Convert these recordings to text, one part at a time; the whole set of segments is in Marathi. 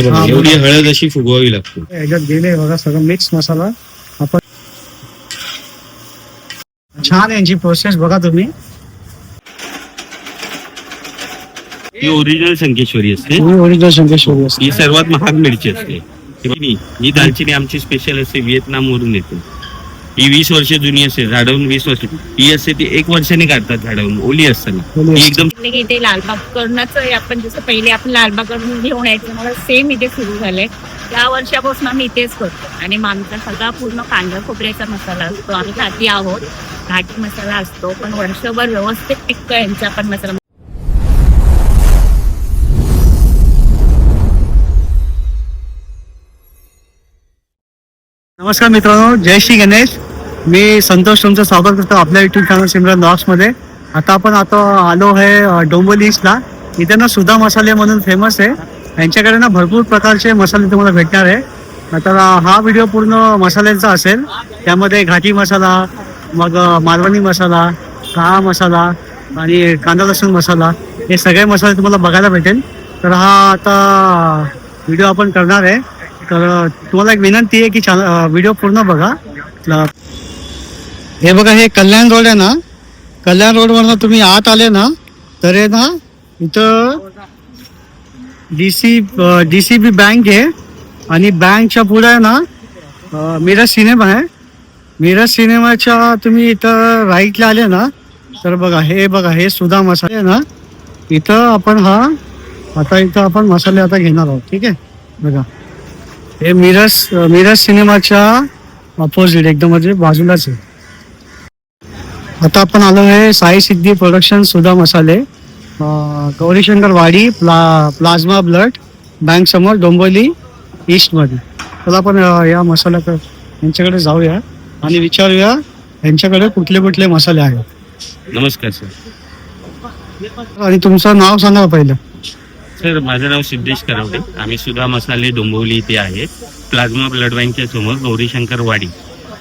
एवढी हळद अशी फुगवावी लागते. याच्यात गेले बघा सगळं मिक्स मसाला. आपण छान यांची प्रोसेस बघा तुम्ही. ही ओरिजिनल संकेश्वरी असते. ओरिजिनल संकेश्वरी असते. ही सर्वात महाग मिरची असते. ही दालचिनी आमची स्पेशल असते, व्हिएतनाम वरून येते. ही 20 वर्ष जुनी असते, झाडवून 20 वर्ष. ही असते ती 1 वर्षाने काढतात झाडवून, ओली असताना. ही एकदम इथे लालबाग करूनच आपण जसं पहिले आपण लालबाग करून घेऊन यायचं, मला सेम इथे सुरू झालंय. त्या वर्षापासून आम्ही इथेच करतो. आणि आमचा सगळा पूर्ण कांदा खोबऱ्याचा मसाला असतो. आम्ही घाटी आहोत, घाटी मसाला असतो, पण वर्षभर व्यवस्थित टिक्क यांचा पण मसाला. नमस्कार मित्रांनो, जय श्री गणेश. मी संतोष तुमचं स्वागत करतो आपल्या युट्यूब चॅनल सिमरन ब्लॉग्स मध्ये. आता आपण आलो आहे डोंबिवली ईस्टला. इथे ना सुधा मसाले म्हणून फेमस आहे. यांच्याकडे ना भरपूर प्रकारचे मसाले तुम्हाला भेटणार आहे. तर हा व्हिडिओ पूर्ण मसाल्यांचा असेल. त्यामध्ये घाटी मसाला, मग मालवणी मसाला, काळा मसाला आणि कांदा लसूण मसाला, हे सगळे मसाले तुम्हाला बघायला भेटेल. तर हा आता व्हिडिओ आपण करणार आहे. तर तुम्हाला एक विनंती आहे की व्हिडिओ पूर्ण बघा. हे बघा, हे कल्याण रोड आहे ना. कल्याण रोडवरनं तुम्ही आत आले ना तर आहे ना, इथं DCB बँक आहे. आणि बँकच्या पुढे आहे ना मिरज सिनेमा आहे. मिरज सिनेमाच्या तुम्ही इथं राईटला आले ना तर बघा, हे सुधा मसाले आहे ना. इथं आपण इथं आपण मसाले आता घेणार आहोत. ठीक आहे, बघा हे मिरज सिनेमाच्या अपोजिट एकदम म्हणजे बाजूलाच आहे. आता आपण आलो आहे साई सिद्धी प्रोडक्शन सुधा मसाले, गौरीशंकर वाडी, प्लाझ्मा ब्लड बँक समोर, डोंबिवली ईस्ट मध्ये. तर आपण या मसाल्या यांच्याकडे जाऊया आणि विचारूया यांच्याकडे कुठले कुठले मसाले आहेत. नमस्कार सर. आणि तुमचं नाव सांगा पहिलं. सर, माझं नाव सिद्धेश करवडे. आम्ही सुधा मसाले डोंबिवली इथे आहे. प्लाझ्मा ब्लड बँकच्या समोर, गौरीशंकर वाडी,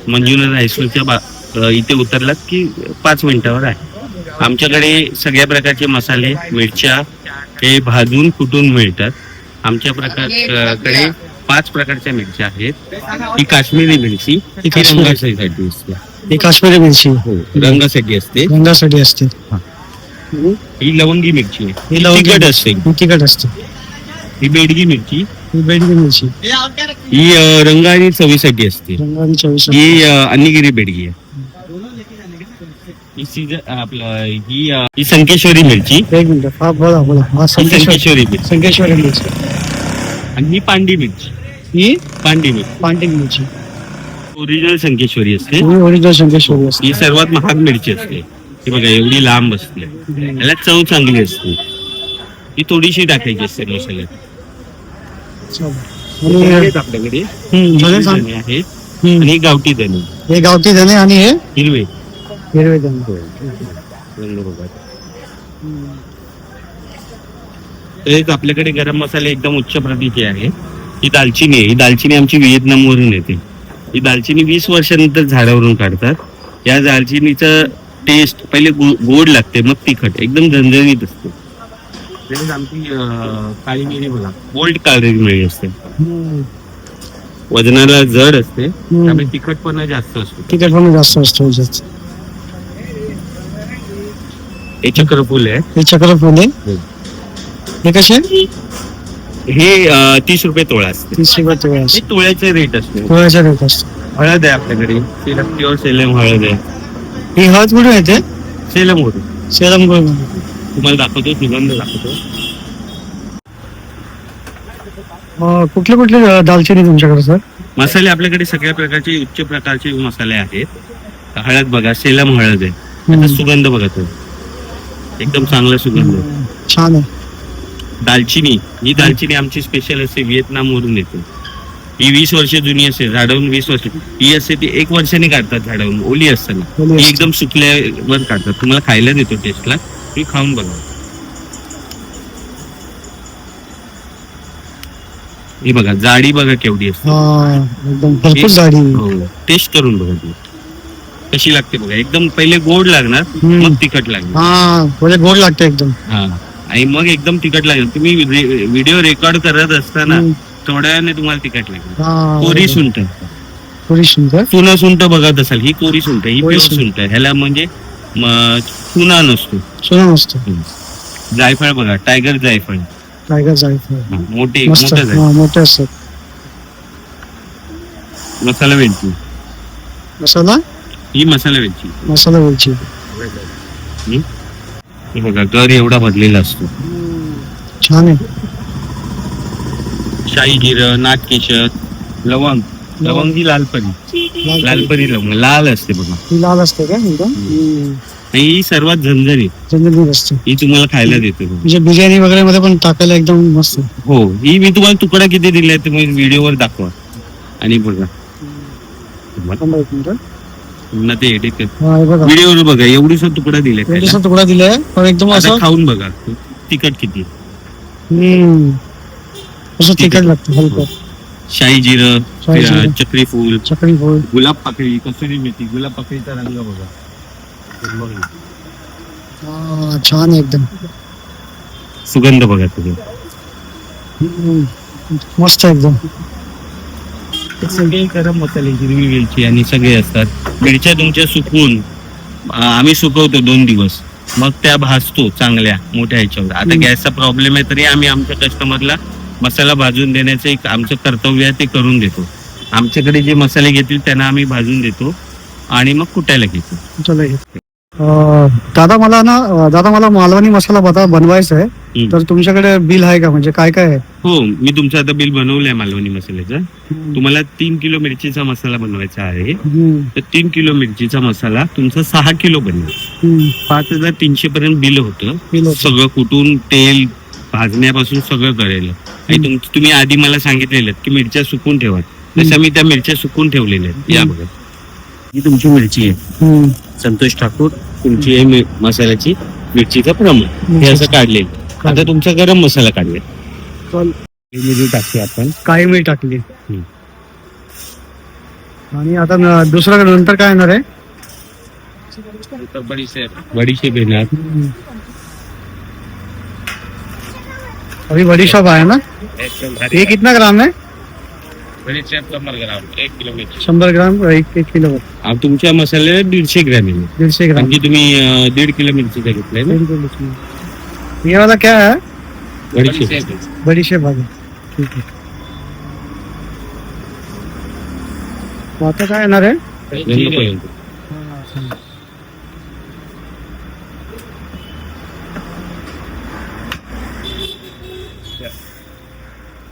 मंजुनाथ हायस्कूलच्या इथे उतरलात की 5 मिनिटावर आहे. आमच्याकडे सगळ्या प्रकारचे मसाले, मिरच्या हे भाजून कुटून मिळतात. आमच्या कडे 5 प्रकारच्या मिरच्या आहेत. ही काश्मीरी मिरची, ही रंगासाठी असते. ही काश्मीरी मिरची रंगासाठी असते. रंगासाठी असते. ही लवंगी मिरची आहे, ही तिखट असते. तिखट असते. ही बेडगी मिरची, ही बेडगी मिरची, ही रंग आणि चवीसाठी असते. रंगाची चवीस. ही अन्नीगिरी बेडगी आहे. ही संकेश्वरी मिरची. एक मिनिट, हा बोला बोला. संकेश्वरी मिरची. संकेश्वरी मिरची. आणि ही पांडी मिरची. ही पांडी मिरची, पांढरी मिरची ओरिजिनल संकेश्वरी असते. ओरिजिनल संकेश्वरी असते. ही सर्वात महाग मिरची असते. ही बघा, एवढी लांब असते, याला चव चांगली असते. ही थोडीशी टाकायची असते मसाल्यात. आपल्याकडे धने आहेत आणि गावठी धने. हे गावठी धने आणि हे हिरवे धने. तसेच आपल्याकडे गरम मसाले एकदम उच्च प्रतीचे आहे. ही दालचिनी आहे. ही दालचिनी आमची व्हिएतनाम वरून येते. ही दालचिनी 20 वर्षानंतर झाडावरून काढतात. या दालचिनीचं टेस्ट पहिले गोड लागते, मग तिखट, एकदम झणझणीत असते. तसेच आमची काळी मिरी बघा, गोल्ड काळी मिरी असते. वजनाला जड असते, त्यामुळे तिखटपणा जास्त असतो. तिखटपणा जास्त असतो. हे चक्रफूल आहे. हे चक्रफूल आहे. हे कसे? हे 30 रुपये तोळा असते. 30 रुपये तोळा. हे तोळ्याचे रेट असते. तोळ्याचा रेट असतो. हळद आहे आपल्याकडे, प्युअर सेलम हळद आहे. ही हळद कुठे येते? सेलम होते. सेलम तुम्हाला दाखवतो, सुगंध दाखवतो. कुठले कुठले दालचिनी तुमच्याकडे सर? मसाले आपल्याकडे सगळ्या प्रकारचे उच्च प्रकारचे मसाले आहेत. हळद बघा, सेलम हळद आहे. त्याचा सुगंध बघा, तो एकदम चांगला सुगंध आहे. छान आहे. दालचिनी, ही दालचिनी आमची स्पेशल असते, व्हिएतनाम वरून येते. ही 20 वर्ष जुनी असते, झाडवून 20 वर्ष. ही असते ती 1 वर्षाने काढतात झाडवून, ओली असताना. ही एकदम सुकल्यावर काढतात. तुम्हाला खायला देतो टेस्टला, तुम्ही खाऊन बघा. ही बघा, जाडी बघा केवढी असते. एकदम भरपूर जाडी. हो, टेस्ट करून बघा ती कशी लागते बघा. एकदम पहिले गोड लागणार, मग तिखट लागणार. गोड लागते एकदम. हा, आणि मग एकदम तिखट लागेल. तुम्ही व्हिडिओ रेकॉर्ड करत असताना थोड्या वेळाने तुम्हाला तिखट लागेल. हा, कोरी सुंठ, कोरी सुंदर. चुना सुंठ बघत असाल, ही कोरी सुंठ, ही कोरी प्युअर सुंठ. सुंठ. ह्याला म्हणजे चुना नसतो. सोना मस्त. जायफळ बघा, टायगर जायफळ, टायगर जायफळ. मोठे मस्त. मोठं जायफळ. हा, मोठे असतात. मसाला वेलची, मसाला ही मसाला वेलची. मसाला वेलची. हे बघा, गर एवढा भरलेला असतो. छान आहे. शाही जिरं, नागकेशर, लवंग. लवंग ही लालपरी, लालपरी लवंग लाल असते बघा. ही लाल असते का एकदम? आणि ही सर्वात झणझणीत, झणझणीत असते. ही तुम्हाला खायला देते बघा. म्हणजे बिर्याणी वगैरे मध्ये पण टाकायला एकदम मस्त. हो, ही मी तुम्हाला तुकडा किती दिले तुम्ही व्हिडिओवर दाखवा. आणि बघा थांबा एक मिनिट. पुन्हा ते एडिट कर, हा, हे बघा. व्हिडिओवर बघा, एवढीसा तुकडा दिलाय खायला. एवढासा तुकडा दिलाय पण एकदम आता असं खाऊन बघा तिखट किती. असं तिखट लागतं हलकं. शाही जिरं, शाही जिरं. चक्री फूल, चकली पोळी. गुलाब पाकळी, कसुरी मेथी. गुलाब पाकळीचा रंग बघा. हा, छान आहे एकदम. सुगंध बघा तुम्ही. मस्त आहे एकदम. सगळे गरम मसाले, हिरवी वेलची आणि सगळे असतात. मिरच्या तुमच्या सुकवून आम्ही सुकवतो 2 दिवस, मग त्या भाजतो चांगल्या मोठ्या ह्याच्यावर. आता गॅसचा प्रॉब्लेम आहे तरी आम्ही आमच्या कस्टमरला मसाला भाजून देण्याचं एक आमचं कर्तव्य आहे, ते करून देतो. आमच्याकडे जे मसाले घेतील त्यांना आम्ही भाजून देतो आणि मग कुटायला घेतो. चला हे. दादा मला मालवणी मसाला बनवायचा आहे. तर तुमच्याकडे बिल आहे का? म्हणजे काय काय आहे? हो, मी तुमचं आता बिल बनवलंय मालवणी मसाल्याचं. तुम्हाला 3 किलो मिरचीचा मसाला बनवायचा आहे. तर 3 किलो मिरचीचा मसाला तुमचा 6 किलो बनेल. 5,300 पर्यंत बिल होतं. सगळं कुटून तेल भाजण्यापासून सगळं करेल. आणि तुम्ही आधी मला सांगितलेलं की मिरच्या सुकून ठेवा, तशा मी त्या मिरच्या सुकून ठेवलेल्या आहेत. या बघा, ही तुमची मिरची आहे. संतोष ठाकूर, तुमची आहे मसाल्याची मिरचीचं प्रमाण हे असं काढले. आता तुमचा गरम मसाला काढले. मिरची टाकते आपण, काळी मिरी टाकली. आणि आता दुसरं नंतर काय येणार आहे? बडीशेप येणार. अभी बडीशॉप आहे ना? ये कितना ग्राम है? 100 ग्राम 1 किलो. तुमच्या मसाल्याला 150 ग्रॅम येईल. 150 ग्राम. म्हणजे तुम्ही 1.5 किलो मिरचीचा घेतलाय ना. ये वाला क्या है? बडीशेप. बडीशेप आहे. ठीक आहे. आता काय येणार आहे?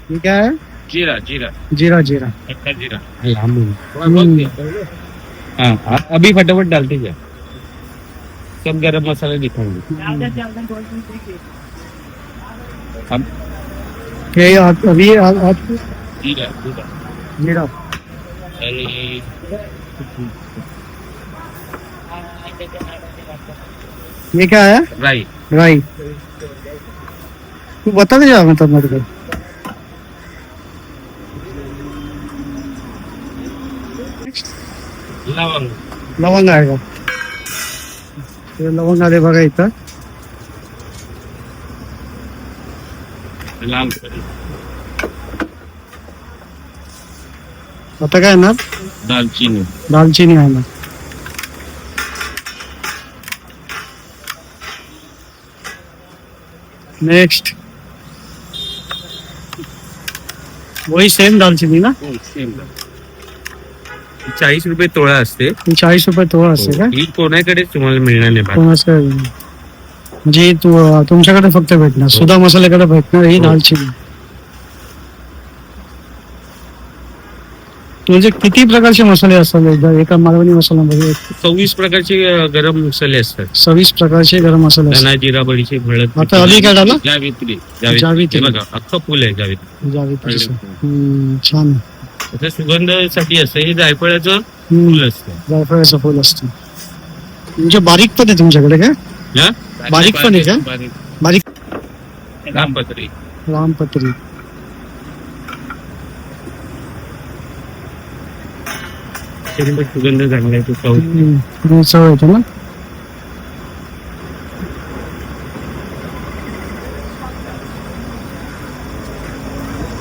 ये क्या है? जीरा जीरा जीरा. जीरा. जीरा हाँ, अभी फटाफट डालते जा. सब गरम मसाला दिखाएंगे. ये अभी जीरा जीरा जीरा. ये क्या है? राई. राई. तू बता दे मतलब मेरे को. लवंग. लवंग आहे का? लवंग आले बघा इथं. लाल. आता काय येणार? दालचिनी. दालचिनी आहे ना. नेक्स्ट वही सेम दालचिनी ना? 40 रुपये तोळा असते. 40 रुपये तोळा असते का? ही कोणाकडेच तुम्हाला मिळणार नाही. कोणाचं? म्हणजे तुमच्याकडे फक्त भेटणार, सुधा मसाल्याकडे भेटणार ही दालचिनी. म्हणजे किती प्रकारचे मसाले असतात एका मालवणी मसाल्यामध्ये? 26 प्रकारचे गरम मसाले असतात. 26 प्रकारचे गरम मसाले असतात. धना जिरा बडीशेप हळद. आता अभी काय झालं? जावित्री. जावित्री. बघा, अख्खं फुल आहे जावित्री. जावित्री. छान. त्याच्या सुगंधासाठी असतं. हे जायफळाचं फुल असतं. जायफळाचं फुल असतं. म्हणजे बारीक पण आहे तुमच्याकडे का? बारीक पण आहे का? बारीक. रामपत्री. रामपत्री. सुगंध चांगला आहे. तो चव येतो ना.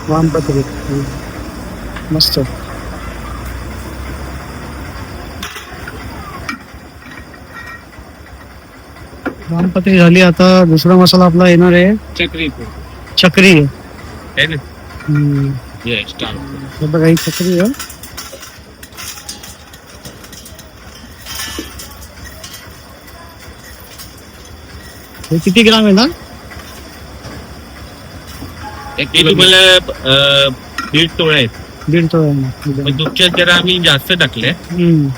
वामपत्री मस्त. वामपत्री झाली. आता दुसरा मसाला आपला येणार आहे चक्री चक्री आहे. आहे ना. हम्म. हे बघा ही चक्री आहे. हे किती ग्राम आहे ना? ते तुम्हाला 1.5 तोळे आहेत. 1.5 तोळा आहे. पण तुमच्यात जरा आम्ही जास्त टाकले, हम्म.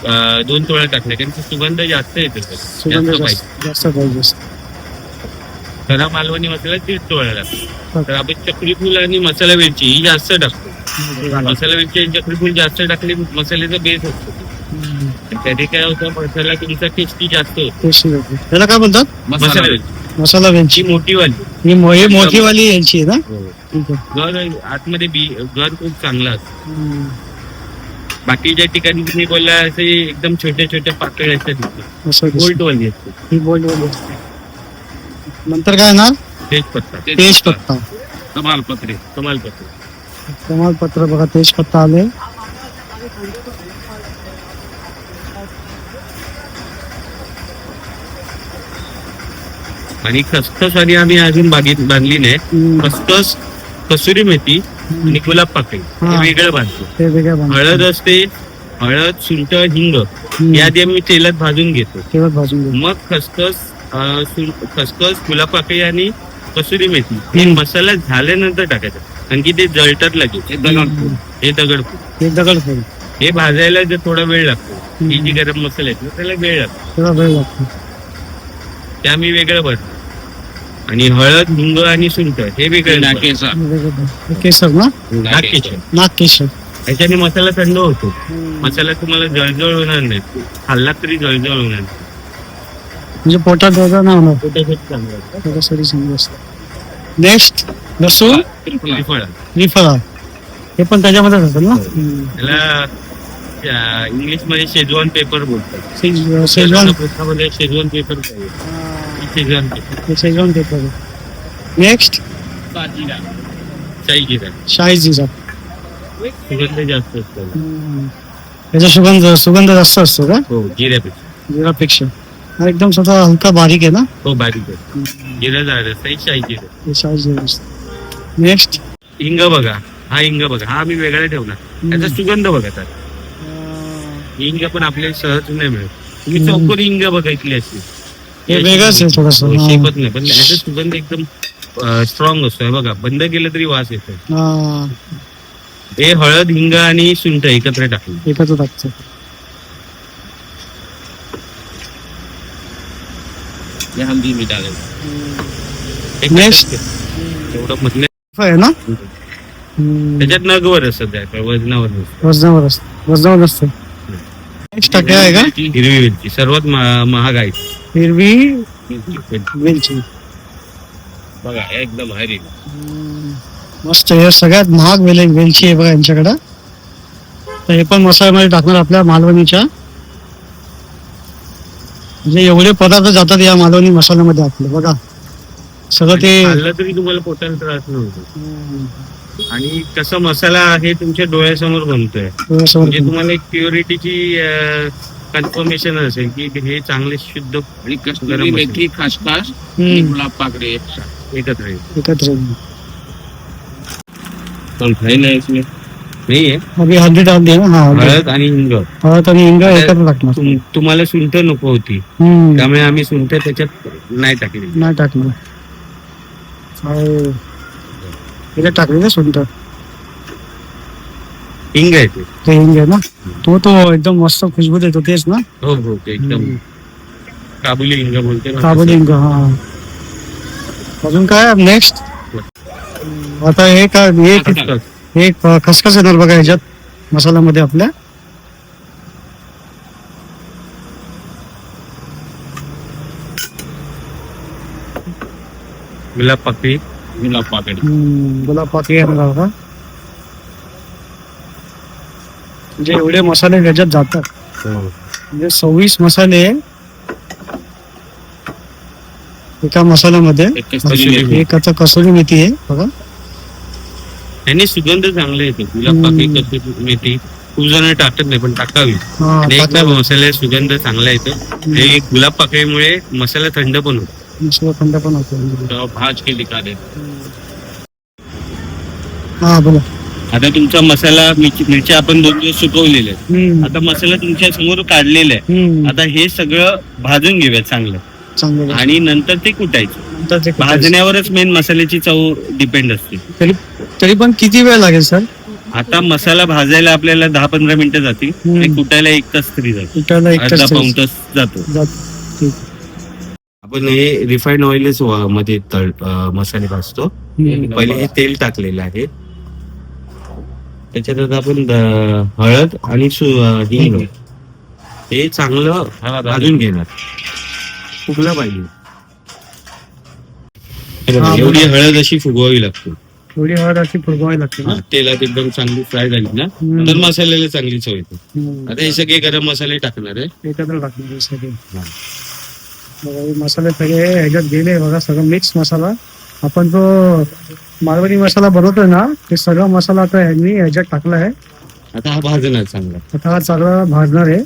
2 तोळे टाकले, कारण की सुगंध जास्त येतो. सुगंध जास्त पाहिजे. खरा मालवणी मसाला 1.5 तोळा लागतो. तर आपण चक्री फूल आणि मसाला वेलची ही जास्त टाकतो. मसाला वेलची आणि चक्री फूल जास्त टाकले मसाल्याचा बेस असतो. त्याने काय होतं, मसाला तुमचा टेस्टी जास्त होतो. टेस्टी होते. त्याला काय बोलतात? मसाला वेलची मसाला वेलची. ही मोठीवाली. ही मोठीवाली यायची आहे ना? ठीक आहे. घर आतमध्ये घर खूप चांगला असतो. हम्म. बाकीच्या ठिकाणी तुम्ही बोलला असे एकदम छोट्या छोट्या पाकळ्या असतात. असं दिसतं. गोल्डवाली असते. ही बोलवाली असते. नंतर काय ना? तेजपत्ता. कमालपत्र. कमालपत्र बघा, तेजपत्ता आले. आणि खसखस आणि आम्ही अजून बांधली नाही. हम्म. खसखस, कसुरी मेथी आणि गुलाब पाकळी हे हा. वेगळं बांधतो. ते वेगळ्या बनवतात. हळद असते. हळद, सुंठ, हिंग हम्म. या आधी आम्ही तेलात भाजून घेतो. तेवढं भाजून घे. मग खसखस, गुलाब पाकळी आणि कसुरी मेथी हे हम्म. मसाला झाल्यानंतर टाकायचं, कारण की ते जळतात लगेच. हे दगडफूल. हे दगडफूल. हे भाजायला जर थोडा वेळ लागतो. हम्म. ही जी गरम मसाला आहे त्याला वेळ लागतो. तेवढा वेळ लागतो. ते आम्ही वेगळं बनतो. आणि हळद, हिंग आणि सुंठ हे वेगळं वेगळं. हे केसर ना? नागकेशर. ह्याच्याने मसाला थंड होतो. मसाला तुम्हाला जळजळ होणार नाही. खाल्ला तरी जळजळ होणार नाही. म्हणजे पोटात वगैरे नाही होणार. पोटासाठी चांगलं असतं. पोटासाठी चांगलं असतं. नेक्स्ट लसूण त्रिफळा. त्रिफळा. हे पण त्याच्यामध्येच असेल ना? त्याला इंग्लिश मध्ये शेजवान पेपर बोलतात. शेजवान पुस्तकामध्ये शेजवान पेपर पाहिजे. Schezwan paper. Schezwan paper. Next शाही जिरा. शाही जिरा. सुगंध जास्त असतो. त्याचा सुगंध जास्त असतो का? हो, जिऱ्यापेक्षा. जिरापेक्षा. हा एकदम स्वतः हलका बारीक आहे ना? हो, बारीक आहे. जिरा झाड असतं, शाही जिरा. हे शाही जिरा असतं. नेक्स्ट हिंग बघा. हा हिंग बघा, हा आम्ही वेगळा ठेवला. त्याचा सुगंध बघा. तर हिंग पण आपल्याला सहज नाही मिळत. तुम्ही चौकोनी हिंग बघितली असते. हे वेगळंच आहे थोडस. शेकत नाही, पण याचा सुगंध एकदम स्ट्रॉंग असतो. हे बघा, बंद केलं तरी वास येतो. हे हळद, हिंग आणि सुंठ एकत्र टाकले. एकत्र टाकतो. हल्दी मीठ आलं. नेक्स्ट एवढं मधलं आहे ना? त्याच्यात नगवर असत, वजनावर नसतं. वजनावर असतं. नेक्स्ट टाकले आहे का? हिरवी वेलची सर्वात महाग आहे. हिरवी वेलची बघा, एकदम हरी. मस्त. हे सगळ्यात महाग वेलची आहे बघा यांच्याकडं. तर हे पण मसाल्यामध्ये टाकणार आपल्या मालवणीच्या. म्हणजे एवढे पदार्थ जातात या मालवणी मसाल्यामध्ये आपले बघा. सगळं ते खाल्लं तरी तुम्हाला पोटाला त्रास नव्हतो. आणि कसा मसाला हे तुमच्या डोळ्यासमोर बनतोय, म्हणजे तुम्हाला एक प्युरिटीची कन्फर्मेशन असेल की हे चांगले शुद्ध कसुरी मेथी, खसखस आणि गुलाब पाकळी एकत्र आहे. एकत्र नाही आहे. अभी हळदी टाकली आहे ना? हळद आणि हिंग. हळद आणि हिंग एकत्र टाकणार. तुम्हाला सुंठ नको होती, त्यामुळे आम्ही सुंठ त्याच्यात नाही टाकली. नाही टाकलं. इथे टाकली ना सुंठ. हिंग आहे ते हिंग आहे ना? तो एकदम मस्त खुशबू देतो तेच ना? हो हो, ते एकदम काबुली हिंग बोलते ना. काबुली हिंग. हा. अजून काय नेक्स्ट? आता हे काय? हे खसखस येणार बघा ह्याच्यात मसाल्यामध्ये आपल्या. गुलाब पाकळी. गुलाब पाकळी येणार बघा. म्हणजे एवढे मसाले ह्याच्यात जातात. म्हणजे 26 मसाले एका मसाल्यामध्ये. एक आता कसुरी मेथी आहे बघा. त्यांनी सुगंध चांगला येतो. गुलाब पाकळी, कसुरी मेथी खूप जण टाकत नाही, पण टाकावी. हा, आणि एकदा मसाले सुगंध चांगला येतो. हे गुलाब पाकळीमुळे मसाला थंड पण होतो. मसाला थंड पण होतो. तेव्हा भाज केली काढेल. हा बोला. आता तुमचा मसाला मिरच्या आपण 2 दिवस सुकवलेल्या आहेत. आता मसाला तुमच्या समोर काढलेला आहे. आता हे सगळं भाजून घेऊया चांगलं, चांगलं. आणि नंतर ते कुटायचं. नंतर ते भाजण्यावरच मेन मसाल्याची चव डिपेंड असते. तरी पण किती वेळ लागेल सर? आता मसाला भाजायला आपल्याला 10-15 मिनिटं जातील आणि कुटायला 1 तास तरी जातो. कुटायला 1 तास अर्धा-पाऊण तास जातो. ठीक. आपण हे रिफाईंड ऑइलच मध्ये मसाले भाजतो. पहिले हे तेल टाकलेलं आहे, त्याच्यात आता आपण हळद आणि हिंग हे चांगलं भाजून घेणार. फुगलं पाहिजे. एवढी हळद अशी फुगवावी लागते. थोडी हळद अशी फुगवावी लागते ना. तेलात एकदम चांगली फ्राय झाली ना, तर मसाल्याला चांगली चव येते. आता हे सगळे गरम मसाले टाकणार आहे. एकत्र टाकणार सगळे. बघा हे मसाले सगळे ह्याच्यात गेले बघा, सगळं मिक्स मसाला. आपण जो मालवणी मसाला बनवतोय ना, ते सगळा मसाला आता ह्यांनी ह्याच्यात टाकला आहे. आता हा भाजणार चांगला. आता हा सगळा भाजणार आहे.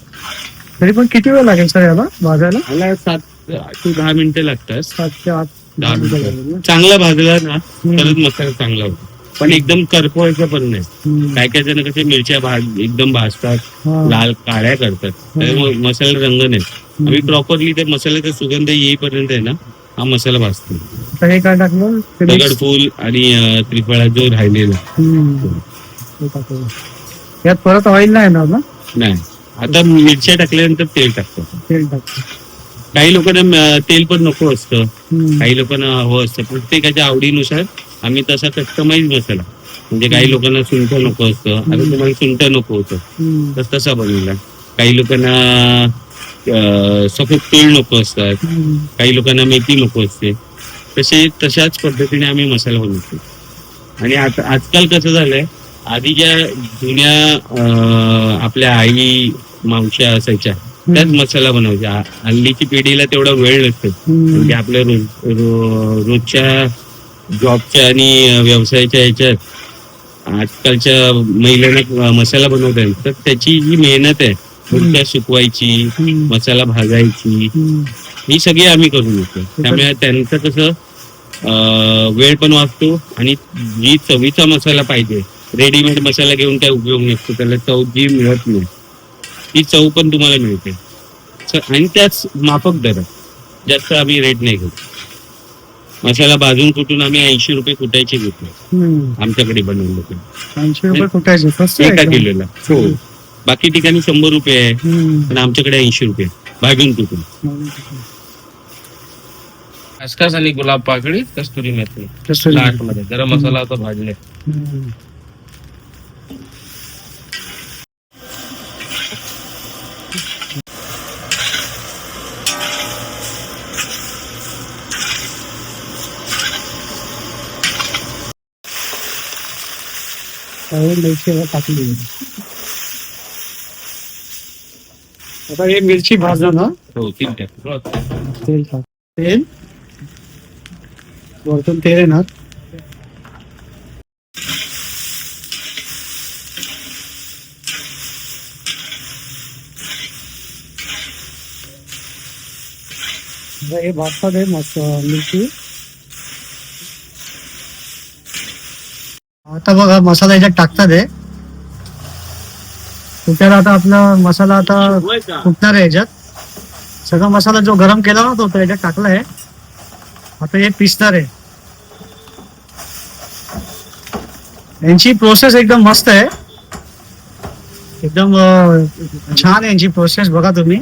तरी पण किती वेळ लागेल सर याला भाजायला? मला 7 ते 10 मिनिटं लागतात. 7 ते 8 10 मिनिटं चांगला भाजला ना तरच मसाला चांगला होतो. पण एकदम करपवायचं पण नाही. काय काय जण कसे मिरच्या एकदम भाजतात, लाल काळ्या करतात, त्यामुळे मसाला रंग नाही. आम्ही प्रॉपरली ते मसाल्याचा सुगंध येईपर्यंत आहे ना हा मसाला भाजतो. हे काय टाकलं? दगडफूल आणि त्रिफळा जो राहिलेला यात परत ऑइल नाही येणार ना? नाही. आता मिरच्या टाकल्यानंतर तेल टाकतो. तेल टाकतो. काही लोकांना तेल पण नको असतं, काही लोकांना हवं असतं. प्रत्येकाच्या आवडीनुसार आम्ही तसा कस्टमाइज मसाला, म्हणजे काही लोकांना सुंठ नको असतं, आता तुम्हाला सुंठ नको होतं तर तसा बनवला. काही लोकांना सफेद तीळ नको असतात, काही लोकांना मेथी नको असते. तशाच पद्धतीने आम्ही मसाला बनवतो. आणि आता आजकाल कसं झालंय, आधीच्या जुन्या आपल्या आई मावश्या असायच्या त्याच मसाला बनवायच्या. हल्लीची पिढीला तेवढा वेळ नसतो, म्हणजे आपल्या रोजच्या जॉबच्या आणि व्यवसायाच्या ह्याच्यात आजकालच्या महिलांना मसाला बनवता येईल. तर त्याची जी मेहनत आहे, मिरच्या सुकवायची, मसाला भाजायची, ही सगळी आम्ही करून येतो. त्यामुळे त्यांचं कसं वेळ पण वाचतो. आणि जी चवीचा मसाला पाहिजे, रेडीमेड मसाला घेऊन काय उपयोग नसतो, त्याला चव जी मिळत नाही ती चव पण तुम्हाला मिळते. आणि त्याच माफक दरात, जास्त आम्ही रेट नाही घेतो. मसाला भाजून कुठून आम्ही 80 रुपये कुटायचे घेतो आमच्याकडे बनवलं. 80 रुपये कुटायचे एका किलोला. हो, बाकी ठिकाणी 100 रुपये आहे, पण आमच्याकडे 80 रुपये भाजून कुठून. खसखस आणि गुलाब पाकळी, कस्तुरी मेथी लाट मध्ये गरम मसाला आता भाजले. टाकली. आता हे मिरची भाजलं ना, हो, तीन टाक. तेल टाक. तेल वरतून तेल आहे ना, हे भाजतात आहे मस्त मिरची. आता बघा मसाला याच्यात टाकतात आहे. त्याला आता आपला मसाला आता फुटणार आहे. याच्यात सगळा मसाला जो गरम केला ना तो याच्यात टाकला आहे. आता हे पिसणार आहे. यांची प्रोसेस एकदम मस्त आहे, एकदम छान यांची प्रोसेस बघा तुम्ही.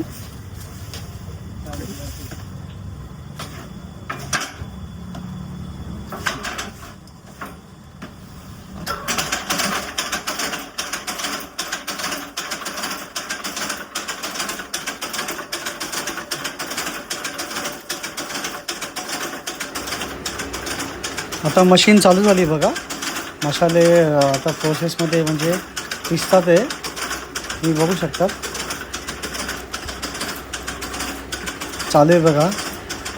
आता मशीन चालू झाली बघा. मसाले आता प्रोसेसमध्ये म्हणजे पिसतात आहे, तुम्ही बघू शकता. चालू आहे बघा.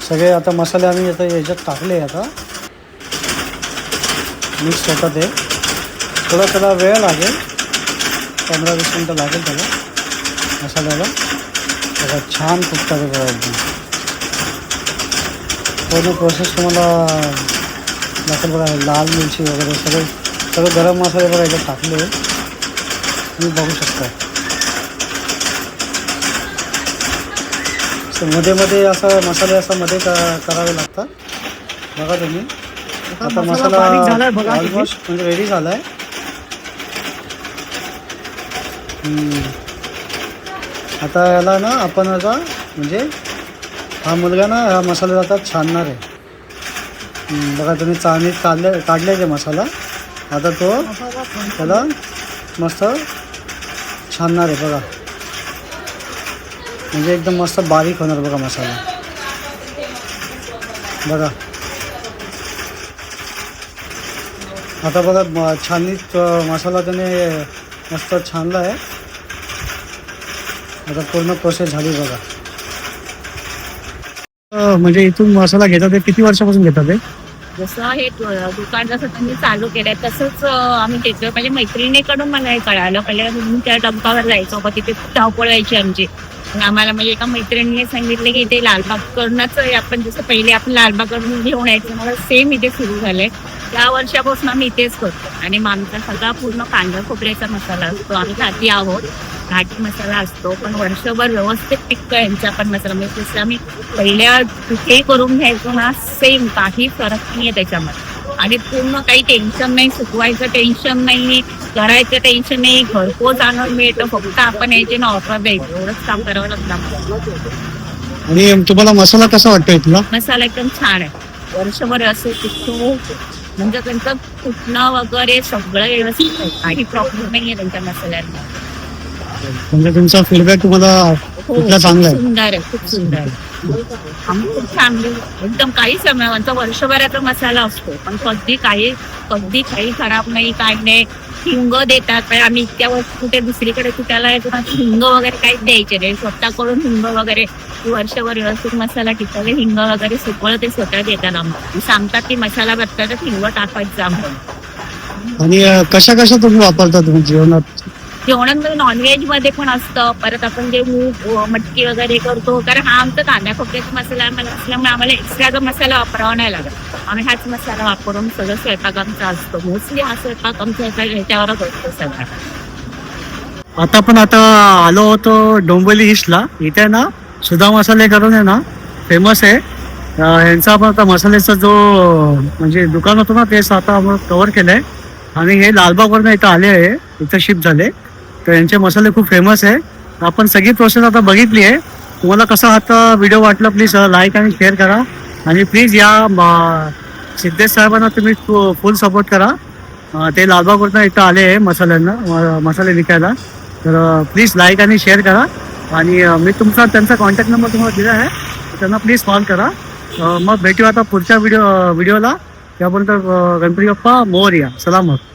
सगळे आता मसाले आम्ही आता याच्यात टाकले, आता मिक्स होतात आहे. थोडा त्याला वेळ लागेल, 15-20 मिनटं लागेल त्याला मसाल्याला. बघा छान फुगतात आहे बघा एकदम. पूर्ण प्रोसेस तुम्हाला दाखल बघा. लाल मिरची वगैरे सगळे गरम मसाले बघा याच्यात टाकले, तुम्ही बघू शकता. मध्ये मध्ये असं मसाले असं मध्ये करावे लागतात बघा तुम्ही. आता मसाला ऑलमोस्ट म्हणजे रेडी झाला आहे. आता याला ना आपण आता म्हणजे हा मुलगा ना हा मसाला आता छानणार आहे. बघा तुम्ही चाळणीत काढले ते मसाला. आता तो त्याला मस्त छानणार आहे बघा. म्हणजे एकदम मस्त बारीक होणार बघा मसाला. बघा आता बघा छाननीत मसाला त्याने मस्त छानला आहे. आता पूर्ण प्रोसेस झाली बघा. म्हणजे इथून मसाला घेतात ते किती वर्षापासून घेतात ते? जसं हे दुकान जसं त्यांनी चालू केलंय तसंच आम्ही घेतलं. म्हणजे मैत्रिणीकडून मला हे कळालं. पहिले मी त्या डंपावर जायचो बघ, तिथे खूप धावपळ व्हायची आमची. आम्हाला म्हणजे एका मैत्रिणीने सांगितलं की इथे लालबागकडूनच आपण जसं पहिले आपण लालबागकडून घेऊन यायचं, मला सेम इथे सुरू झालंय. त्या वर्षापासून आम्ही इथेच करतो. आणि आमचा सगळा पूर्ण कांदा खोबऱ्याचा मसाला असतो. आम्ही घाटी आहोत, घाटी मसाला असतो, पण वर्षभर व्यवस्थित टिकतो यांचा पण मसाला. म्हणजे जसं आम्ही पहिल्या कुठेही करून घ्यायचो ना, सेम काही फरक नाही आहे त्याच्यामध्ये. आणि पूर्ण काही टेन्शन नाही, सुकवायचं टेन्शन नाही, करायचं टेन्शन नाही, घरपोच आणून मिळतं. फक्त आपण यायचे ना ऑर्डर द्यायचं, एवढंच काम करावं लागतं. आणि तुम्हाला मसाला कसा वाटतोय तुला? मसाला एकदम छान आहे, वर्षभर असं टिकतो. म्हणजे त्यांचं कुठणं वगैरे सगळं व्यवस्थित आहे, काही प्रॉब्लेम नाही आहे त्यांच्या मसाल्यांना. म्हणजे तुमचा फीडबॅक तुम्हाला कुठला चांगला आहे? सुंदर आहे, खूप सुंदर आहे. आम्ही खूप चांगली एकदम काही समय आमचा वर्षभराचा मसाला असतो, पण कधी काही खराब नाही, काही नाही. हिंग देतात, पण आम्ही इतक्या वर्ष कुठे दुसरीकडे कुठ्याला येतो ना, हिंग वगैरे काहीच द्यायचे नाही. स्वतःकडून हिंग वगैरे वर्षभर व्यवस्थित मसाला टिकवले, हिंग वगैरे सुकवलं ते स्वतः देतात आम्हाला. सांगतात की मसाला करताना हिंग टाकायचा आम्हाला. आणि कशा तुम्ही वापरता तुम्ही जेवणात? जेवणामध्ये नॉनव्हेज मध्ये पण असतं. परत आपण जे मूग मटकी वगैरे करतो, कारण हा आमचा कांदा खोबऱ्याचा मसाला असल्यामुळे आम्हाला एक्स्ट्राचा मसाला वापरावा नाही लागत. आम्ही हाच मसाला वापरून सगळं स्वयंपाक आमचा असतो. मोस्टली हा स्वयंपाक आमच्या ह्याच्यावरच असतो सगळा. आता आलो होतो डोंबिवली ईस्टला. इथे ना सुधा मसाले करून आहे ना फेमस आहे. यांचा आपण आता मसाल्याचा जो म्हणजे दुकान होतं ना, तेच आता आपण कव्हर केलंय. आणि हे लालबागवरनं इथं आले आहे, इथं शिफ्ट झाले. तर यांचे मसाले खूप फेमस आहे. आपण सगळी प्रोसेस आता बघितली आहे. तुम्हाला कसा आता व्हिडिओ वाटला प्लीज लाईक आणि शेअर करा. आणि प्लीज या सिद्धेश साहेबांना तुम्ही फुल सपोर्ट करा. ते लालबागवरनं इथं आले आहे मसाले विकायला. तर प्लीज लाईक आणि शेअर करा. आणि मी त्यांचा कॉन्टॅक्ट नंबर तुम्हाला दिला आहे, त्यांना प्लीज कॉल करा. मग भेटू आता पुढच्या व्हिडिओला. त्यापर्यंत गणपती बाप्पा मोरया. सलामत.